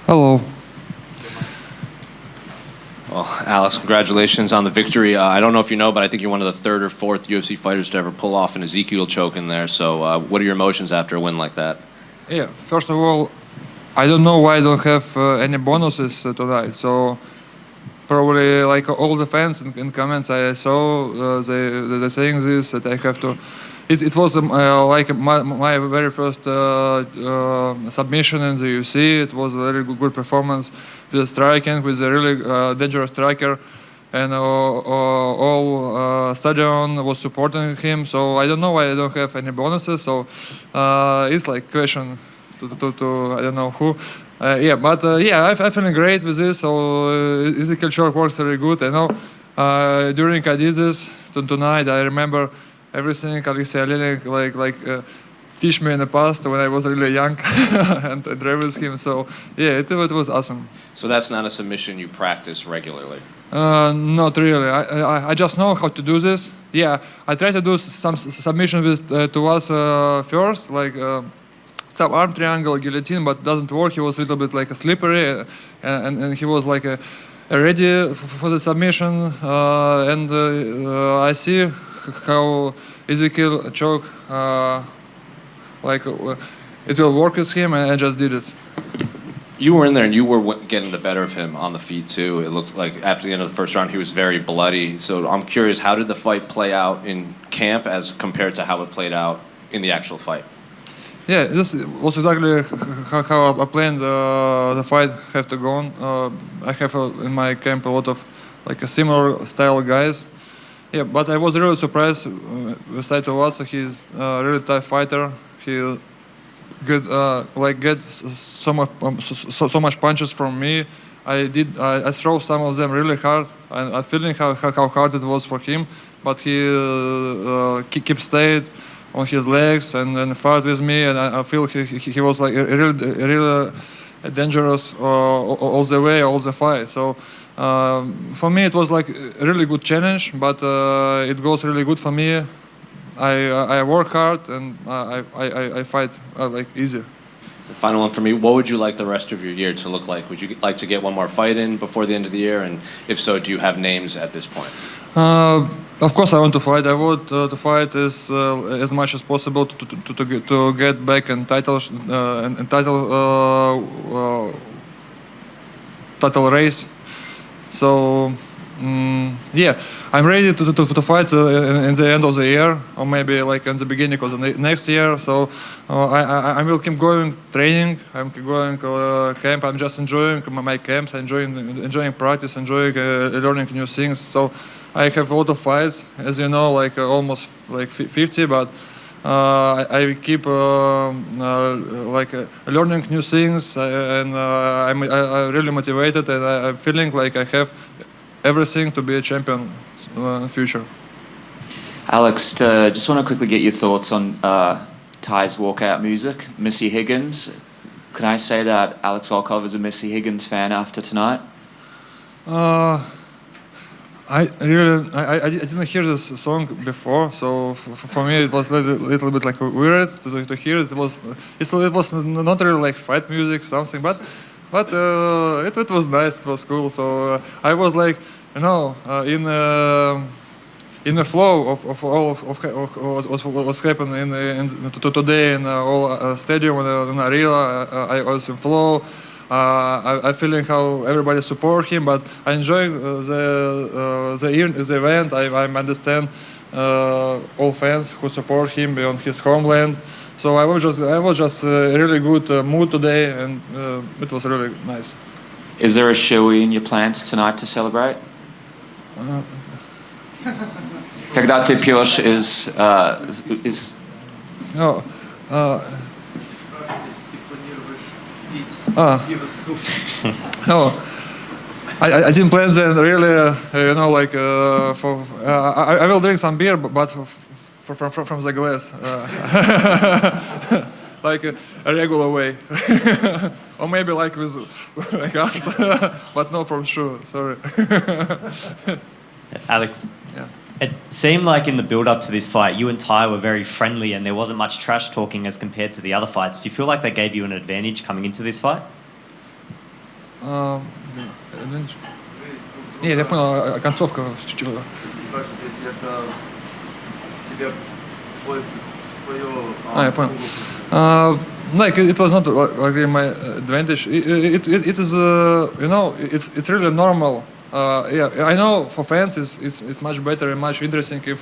Hello. Well, Alex, congratulations on the victory. I don't know if you know, but I think you're one of the third or fourth UFC fighters to ever pull off an Ezekiel choke in there. So what are your emotions after a win like that? Yeah, first of all, I don't know why I don't have any bonuses tonight. So probably like all the fans in comments I saw, they're saying this, that I have to. It was like my very first submission in the UFC. It was a very good performance with striking, with a really dangerous striker, and all stadion was supporting him. So I don't know why I don't have any bonuses. So it's like question to I don't know who. Yeah, but I'm feeling great with this. So Ezekiel choke works very good. I know during I did this tonight, I remember everything Alexei like teach me in the past when I was really young and I trained with him. So yeah, it was awesome. So that's not a submission you practice regularly? Not really. I just know how to do this. Yeah, I try to do some submission with Tuivasa first, like some arm triangle, guillotine, but doesn't work. He was a little bit like a slippery, and he was like ready for the submission. And I see how Ezekiel choke, it will work with him, and I just did it. You were in there and you were getting the better of him on the feet too. It looked like after the end of the first round he was very bloody. So I'm curious, how did the fight play out in camp as compared to how it played out in the actual fight? Yeah, this was exactly how I planned the fight have to go on. I have in my camp a lot of like a similar style guys. Yeah, but I was really surprised with Tai Tuivasa. He's a really tough fighter. He get so much punches from me. I throw some of them really hard. I'm feeling how hard it was for him, but he keep stayed on his legs and fought with me, and I feel he was like really dangerous all the way, all the fight. So for me it was like a really good challenge, but it goes really good for me. I work hard and I fight like easy. The final one for me, what would you like the rest of your year to look like? Would you like to get one more fight in before the end of the year? And if so, do you have names at this point? Of course I want to fight. I want to fight as much as possible to get back in title race. So yeah, I'm ready to fight in the end of the year, or maybe like in the beginning of the next year. So I will keep going training. I'm keep going camp. I'm just enjoying my camps, enjoying practice, enjoying learning new things. So I have a lot of fights, as you know, like almost like 50, but I keep learning new things, and I'm really motivated, and I'm feeling like I have everything to be a champion in the future. Alex, just want to quickly get your thoughts on Tai's walkout music, Missy Higgins. Can I say that Alex Volkov is a Missy Higgins fan after tonight? I didn't hear this song before, so for me it was a little bit like weird to hear. It was not really like fight music something, but it was nice. It was cool. So I was like, in the flow of all of what was happening today in all stadium and arena. I was in flow. I'm feeling how everybody support him, but I enjoy the event. I understand all fans who support him on his homeland. So I was just a really good mood today, and it was really nice. Is there a shoey in your plans tonight to celebrate? Когда ты пьешь из... No. No, I didn't plan that really. I will drink some beer, but from the glass, like a regular way, or maybe like with like ours, but no from sure. Sorry. Alex. Yeah. It seemed like in the build-up to this fight, you and Tai were very friendly and there wasn't much trash talking as compared to the other fights. Do you feel like they gave you an advantage coming into this fight? Нет, я понял, концовка. Спрашивает, если это тебе твое... Я понял. Like it was not like really my advantage. It is you know it's really normal. Yeah, I know for fans it's much better and much interesting if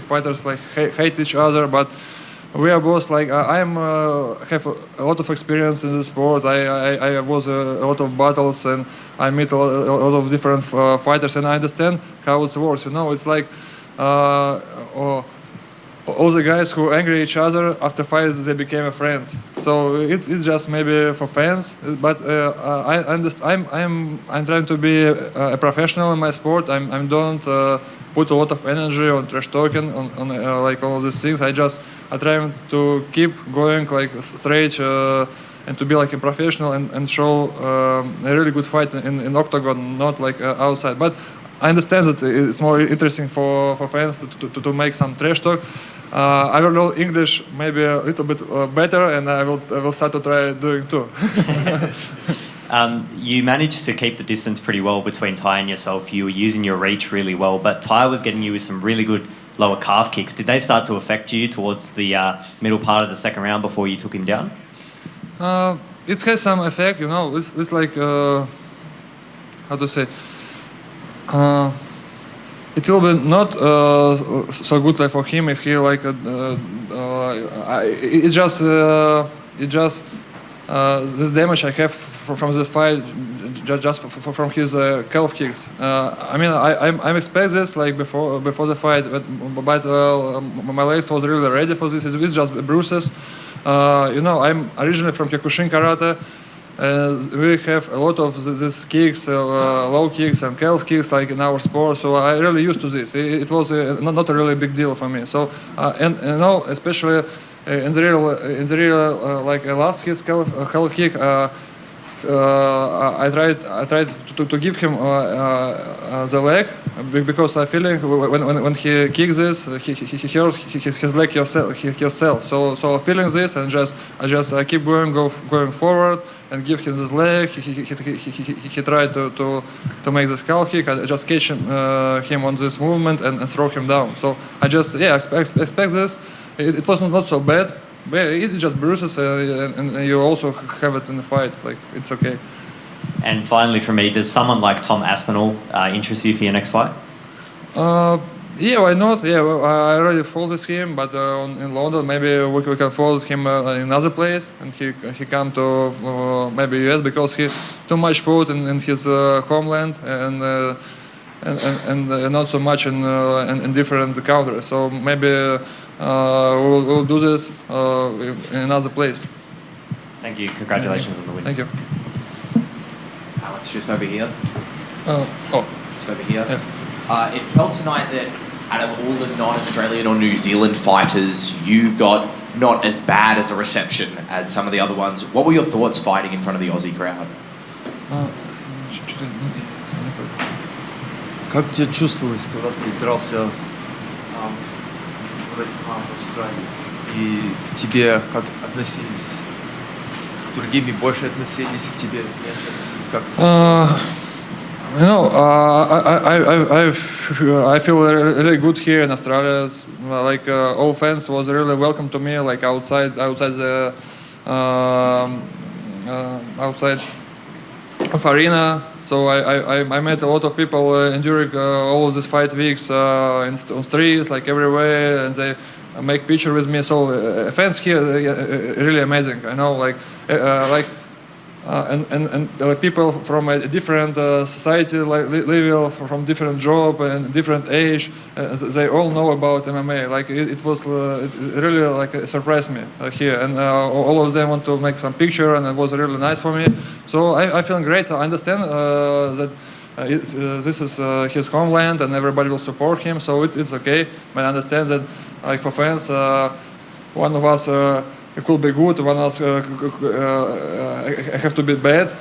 fighters like hate each other, but we are both like I'm have a lot of experience in the sport. I was a lot of battles and I meet a lot of different fighters and I understand how it works. You know, it's like all the guys who angry each other after fights they became friends. So it's just maybe for fans, but I understand. I'm trying to be a professional in my sport. I don't put a lot of energy on trash talking on like all these things. I try to keep going like straight and to be like a professional and show a really good fight in octagon, not like outside. But I understand that it's more interesting for fans to make some trash talk. I will know English maybe a little bit better, and I will start to try doing too. You managed to keep the distance pretty well between Tai and yourself. You were using your reach really well, but Tai was getting you with some really good lower calf kicks. Did they start to affect you towards the middle part of the second round before you took him down? It has some effect, you know. It's like how to say. It will be not so good like for him if he like it just this damage I have from this fight just from his calf kicks. I mean I expect this like before the fight, but my legs was really ready for this. It's just bruises. You know, I'm originally from Kyokushin karate. We have a lot of these kicks, low kicks and calf kicks like in our sport. So I really used to this. It was not a really big deal for me. So and you know, especially in the real like last his calf kick, I tried to give him the leg because I feeling when he kicks this he hurt his leg himself. So feeling this and I just keep going forward and give him this leg. He tried to make this calf kick. I just catch him on this movement and throw him down. So I just expect this. It was not so bad. But it just bruises and you also have it in the fight. Like it's okay. And finally, for me, does someone like Tom Aspinall interest you for your next fight? Yeah, why not? Yeah, well, I already followed him, but in London maybe we can follow him in another place, and he come to maybe US because he too much fought in his homeland and not so much in different countries. So maybe we'll do this in another place. Thank you. Congratulations on the win. Thank you. Alex, just over here. Just over here. Yeah. It felt tonight that out of all the non-Australian or New Zealand fighters, you got not as bad as a reception as some of the other ones. What were your thoughts fighting in front of the Aussie crowd? Как тебе чувствовалось, когда ты дрался в Австралии? И к тебе как относились? К другим больше относились, к тебе меньше относились? Как? You know, I feel really good here in Australia. Like all fans was really welcome to me. Like outside the outside of arena. So I met a lot of people during all of these 5 weeks on streets, like everywhere, and they make picture with me. So fans here really amazing. I know, and people from a different society, like live from different job and different age, they all know about MMA. Like it was it really like surprised me here, and all of them want to make some picture, and it was really nice for me. So I feel great. I understand that this is his homeland, and everybody will support him. So it's okay. But I understand that like for fans, one of us. It could be good, one else have to be bad.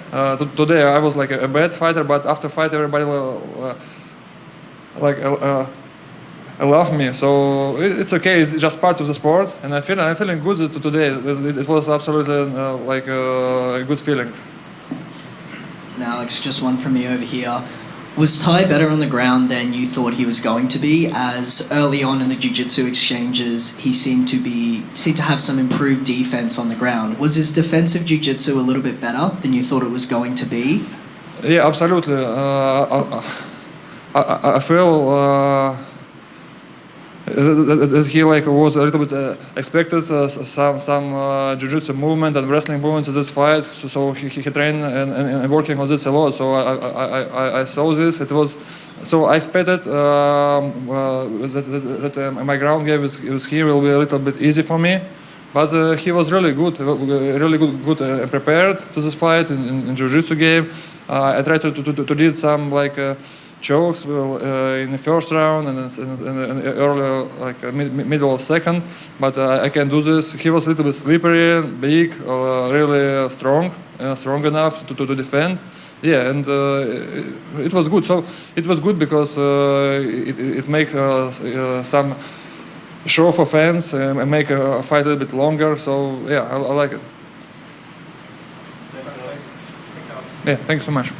Today I was like a bad fighter, but after fight everybody love me. So it's okay. It's just part of the sport, and I'm feeling good today. It was absolutely like a good feeling. And Alex, just one from me over here. Was Tai better on the ground than you thought he was going to be? As early on in the jiu-jitsu exchanges, he seemed to have some improved defense on the ground. Was his defensive jiu-jitsu a little bit better than you thought it was going to be? Yeah, absolutely. I feel that he like was a little bit expected some jiu-jitsu movement and wrestling movements in this fight. So he trained and working on this a lot. So I saw this. It was so I expected that my ground game with him will be a little bit easy for me. But he was really good, prepared to this fight in jiu-jitsu game. I tried to do some like chokes in the first round and early middle of second, but I can do this. He was a little bit slippery, big, really strong enough to defend. Yeah, and it was good. So it was good because it make some show for fans and make a fight a little bit longer. So yeah, I like it. Yeah, thank you so much.